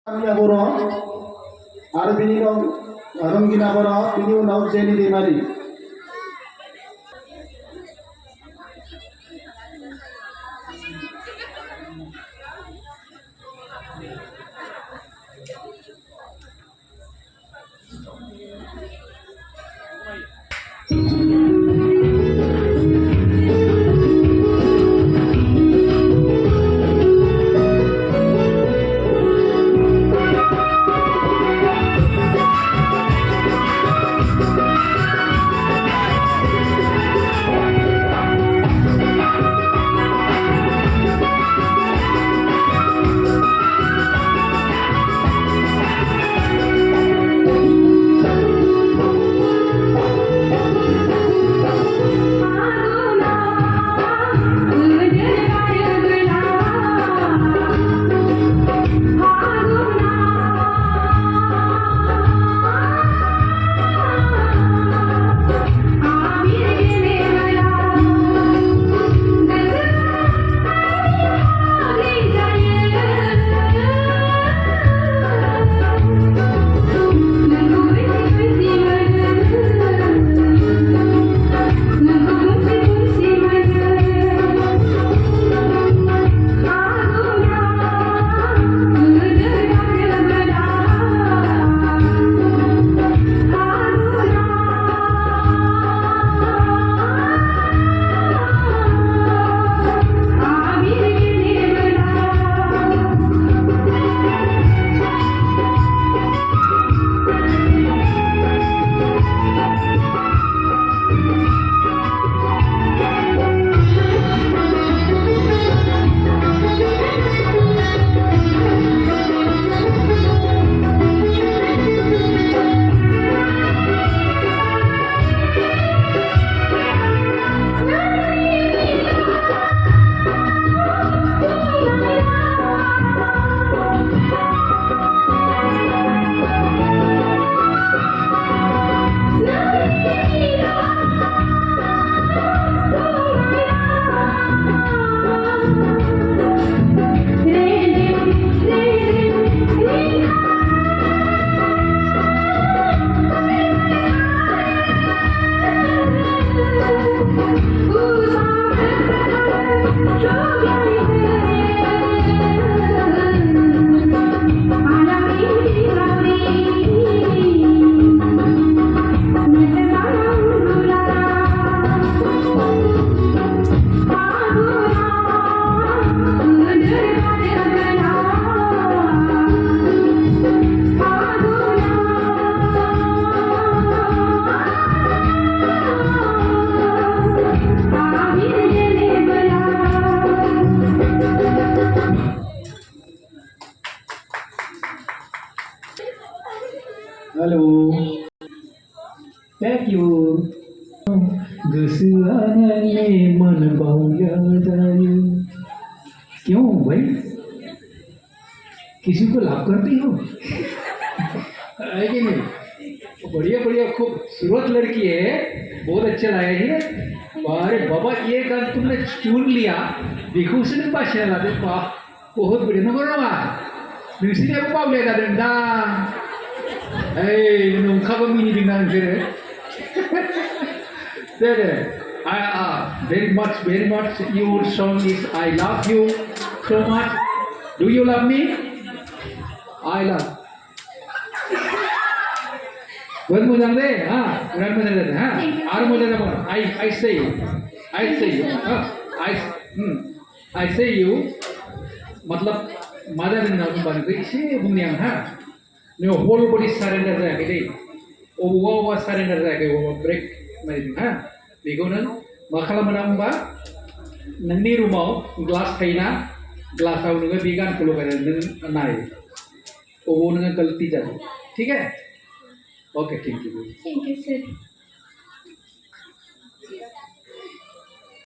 Kami Aboro, Arbinino, Rongina Boro, Pinu Nau Jenny de Mari. Halo, thank you. Gesuanane menbauya dayu. क्यों भाई? किसी को लाभ करती हो? है कि नहीं? बढ़िया बढ़िया खूबसूरत लड़की है, बहुत अच्छा लगा है। अरे बाबा ये गान तुमने चुन लिया, देखो उसने पास चला दे पा, बहुत बढ़िया नंबर ना नोंसिनि apa पावले का दंडा नंखाबो मिनिदों ना नोंसोरो दे very much your song is I love you so much. Do you love me? I love. बहुत मजा दे हाँ बहुत मजा दे हाँ और मजा दे I say you I say you मतलब मजा देने ना तुम बात इसे बुनिया हाँ नो whole body surrender जाए कि नहीं वो surrender जाए कि वो break मारी हाँ बेगो नंग माखला मनाऊंगा नंगनी रूमाओ ग्लास खाइना ग्लास आउ नंगे बिगान को लोग नंग नाई वो नंगे गलती जाए ठीक है ओके थैंक यू सर